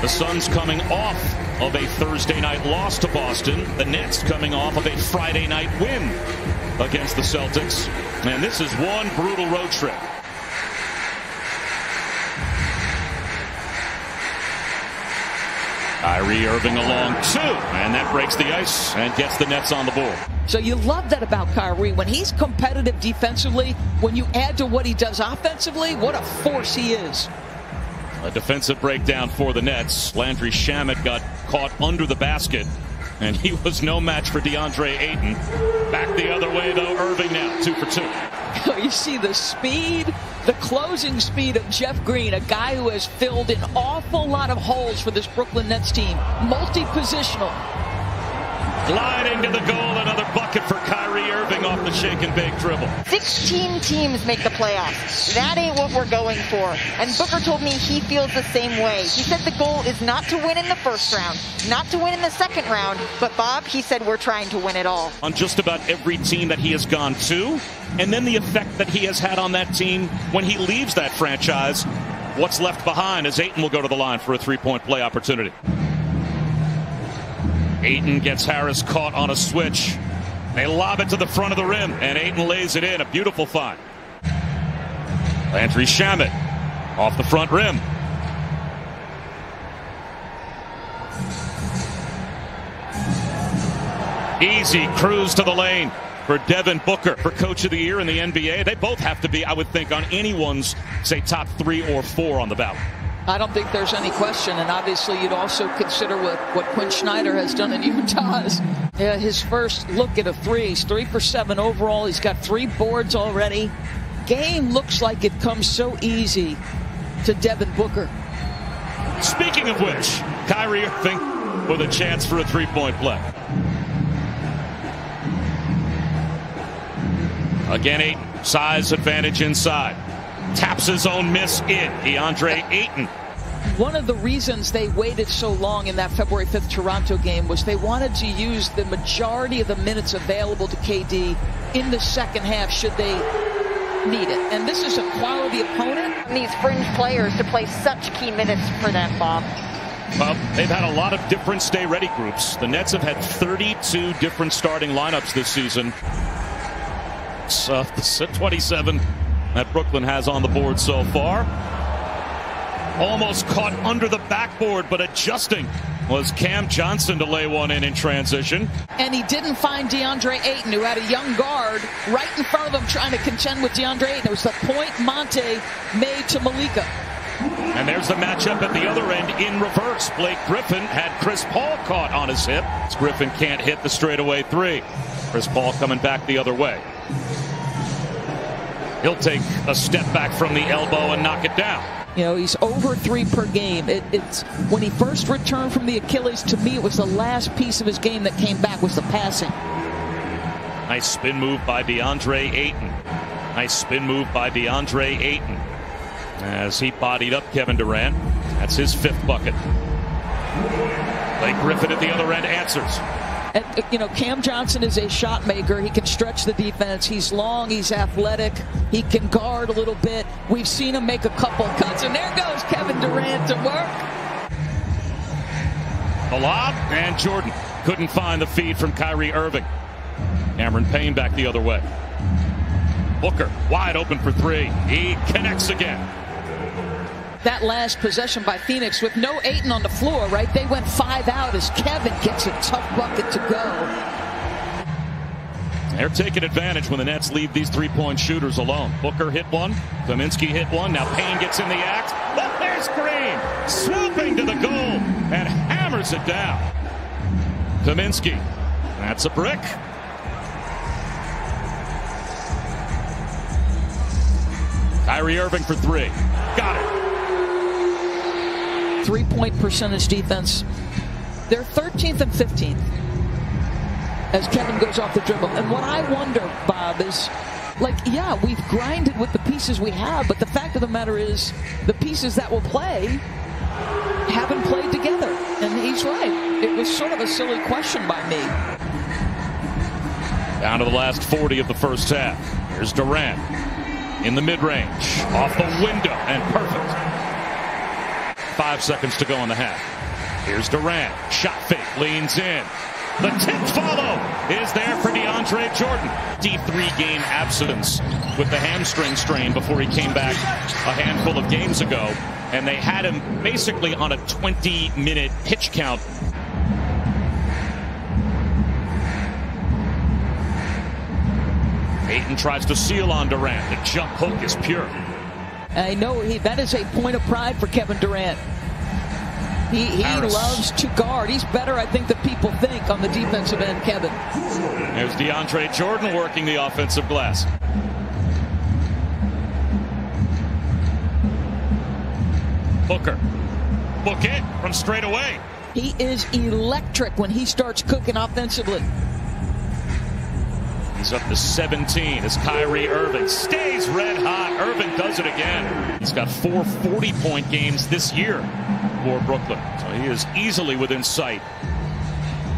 The Suns coming off of a Thursday night loss to Boston. The Nets coming off of a Friday night win against the Celtics. And this is one brutal road trip. Kyrie Irving along two, and that breaks the ice and gets the Nets on the board. So you love that about Kyrie. When he's competitive defensively, when you add to what he does offensively, what a force he is. A defensive breakdown for the Nets. Landry Shamet got caught under the basket, and he was no match for DeAndre Ayton. Back the other way, though. Irving now 2 for 2. You see the speed, the closing speed of Jeff Green, a guy who has filled an awful lot of holes for this Brooklyn Nets team. Multi-positional. Gliding to the goal, another bucket for Kyrie Irving off the shake and bake dribble. 16 teams make the playoffs. That ain't what we're going for. And Booker told me he feels the same way. He said the goal is not to win in the first round, not to win in the second round, but Bob, he said we're trying to win it all. On just about every team that he has gone to, and then the effect that he has had on that team when he leaves that franchise. What's left behind as Ayton will go to the line for a three-point play opportunity. Ayton gets Harris caught on a switch. They lob it to the front of the rim, and Ayton lays it in. A beautiful find. Landry Shamet off the front rim. Easy cruise to the lane for Devin Booker for Coach of the Year in the NBA. They both have to be, I would think, on anyone's, say, top 3 or 4 on the ballot. I don't think there's any question, and obviously you'd also consider what Quinn Snyder has done in Utah's. Yeah, his first look at a three. He's 3 for 7 overall. He's got 3 boards already. Game looks like it comes so easy to Devin Booker. Speaking of which, Kyrie Irving with a chance for a three-point play. Again, Ayton, size advantage inside. Taps his own miss in. DeAndre Ayton. One of the reasons they waited so long in that February 5th Toronto game was they wanted to use the majority of the minutes available to KD in the second half should they need it. And this is a quality opponent. These fringe players to play such key minutes for them, Bob. Well, they've had a lot of different stay-ready groups. The Nets have had 32 different starting lineups this season. So, 27 that Brooklyn has on the board so far. Almost caught under the backboard, but adjusting was Cam Johnson to lay one in transition. And he didn't find DeAndre Ayton, who had a young guard right in front of him trying to contend with DeAndre Ayton. It was the point Monte made to Malika. And there's the matchup at the other end in reverse. Blake Griffin had Chris Paul caught on his hip. Griffin can't hit the straightaway three. Chris Paul coming back the other way. He'll take a step back from the elbow and knock it down. You know, he's over 3 per game. It's when he first returned from the Achilles, to me, it was the last piece of his game that came back was the passing. Nice spin move by DeAndre Ayton. Nice spin move by DeAndre Ayton as he bodied up Kevin Durant. That's his 5th bucket. Blake Griffin at the other end answers. And, you know, Cam Johnson is a shot maker. He can stretch the defense. He's long. He's athletic. He can guard a little bit. We've seen him make a couple cuts. And there goes Kevin Durant to work. The lob, and Jordan couldn't find the feed from Kyrie Irving. Cameron Payne back the other way. Booker wide open for 3. He connects again. That last possession by Phoenix with no Ayton on the floor, right? They went 5 out as Kevin gets a tough bucket to go. They're taking advantage when the Nets leave these three-point shooters alone. Booker hit one. Kaminsky hit one. Now Payne gets in the act. But there's Green swooping to the goal and hammers it down. Kaminsky. That's a brick. Kyrie Irving for 3. Got it. 3-point percentage defense. They're 13th and 15th as Kevin goes off the dribble. And what I wonder, Bob, is, like, yeah, we've grinded with the pieces we have, but the fact of the matter is the pieces that will play haven't played together. And he's right. It was sort of a silly question by me. Down to the last 40 of the first half. Here's Durant in the mid-range. Off the window and perfect. 5 seconds to go in the half. Here's Durant. Shot fake. Leans in. The tip follow is there for DeAndre Jordan. 53-game absence with the hamstring strain before he came back a handful of games ago. And they had him basically on a 20-minute pitch count. Ayton tries to seal on Durant. The jump hook is pure. I know that is a point of pride for Kevin Durant. He loves to guard. He's better, I think, than people think on the defensive end, Kevin. There's DeAndre Jordan working the offensive glass. Booker. Book it from straight away. He is electric when he starts cooking offensively. He's up to 17 as Kyrie Irving stays red hot. Irving does it again. He's got 4 40-point games this year for Brooklyn. So he is easily within sight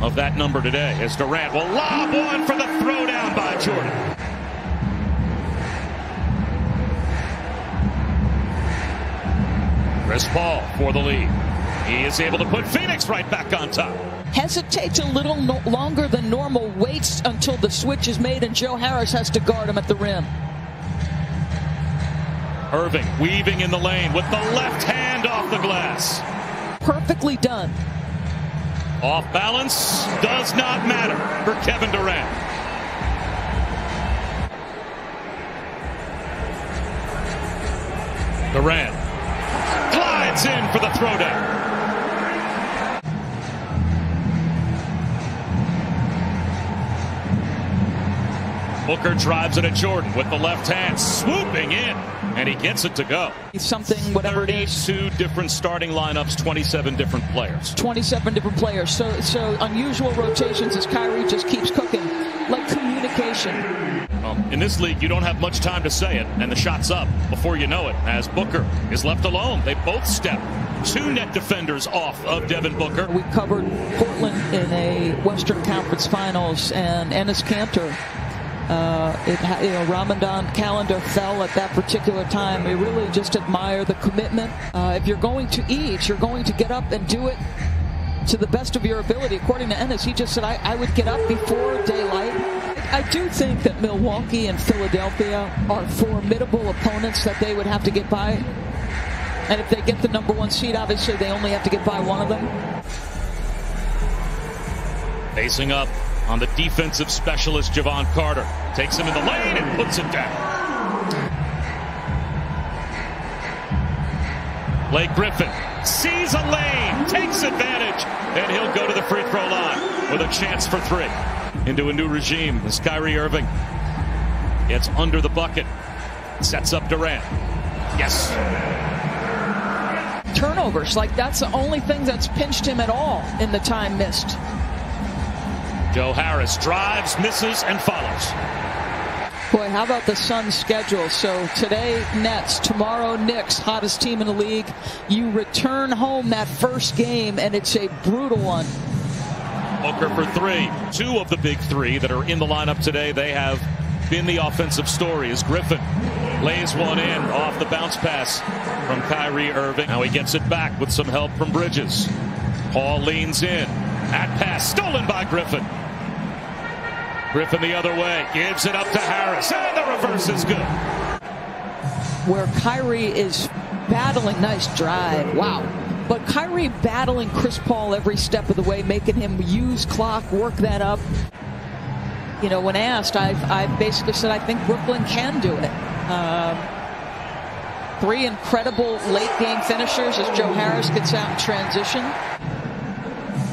of that number today as Durant will lob one for the throwdown by Jordan. Chris Paul for the lead. He is able to put Phoenix right back on top. Hesitates a little longer than normal, waits until the switch is made, and Joe Harris has to guard him at the rim. Irving weaving in the lane with the left hand off the glass. Perfectly done. Off balance does not matter for Kevin Durant. Durant glides in for the throwdown. Booker drives it at Jordan with the left hand, swooping in, and he gets it to go. Something, whatever it is. 32 different starting lineups, 27 different players. 27 different players. So unusual rotations as Kyrie just keeps cooking. Like communication. Well, in this league, you don't have much time to say it, and the shot's up before you know it, as Booker is left alone. They both step. 2 net defenders off of Devin Booker. We covered Portland in a Western Conference Finals, and Enes Kanter. Ramadan calendar fell at that particular time. We really just admire the commitment. If you're going to eat, you're going to get up and do it to the best of your ability. According to Enes, he just said, I would get up before daylight. I do think that Milwaukee and Philadelphia are formidable opponents that they would have to get by. And if they get the #1 seed, obviously they only have to get by one of them. Facing up on the defensive specialist, Javon Carter. Takes him in the lane and puts it down. Blake Griffin sees a lane, takes advantage, and he'll go to the free throw line with a chance for 3. Into a new regime as Kyrie Irving gets under the bucket. Sets up Durant. Yes. Turnovers, like that's the only thing that's pinched him at all in the time missed. Joe Harris drives, misses, and follows. Boy, how about the Suns' schedule? So today, Nets. Tomorrow, Knicks, hottest team in the league. You return home that first game, and it's a brutal one. Booker for 3. 2 of the big 3 that are in the lineup today, they have been the offensive story as Griffin lays one in off the bounce pass from Kyrie Irving. Now he gets it back with some help from Bridges. Paul leans in. That pass stolen by Griffin. Griffin the other way, gives it up to Harris, and the reverse is good. Where Kyrie is battling, nice drive, wow. But Kyrie battling Chris Paul every step of the way, making him use clock, work that up. You know, when asked, I basically said I think Brooklyn can do it. 3 incredible late game finishers as Joe Harris gets out in transition.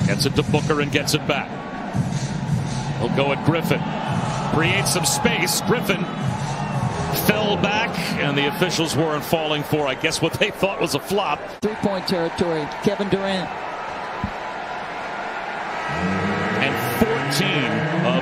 Gets it to Booker and gets it back. He'll go at Griffin. Creates some space. Griffin fell back, and the officials weren't falling for, I guess, what they thought was a flop. 3-point territory. Kevin Durant. And 14 of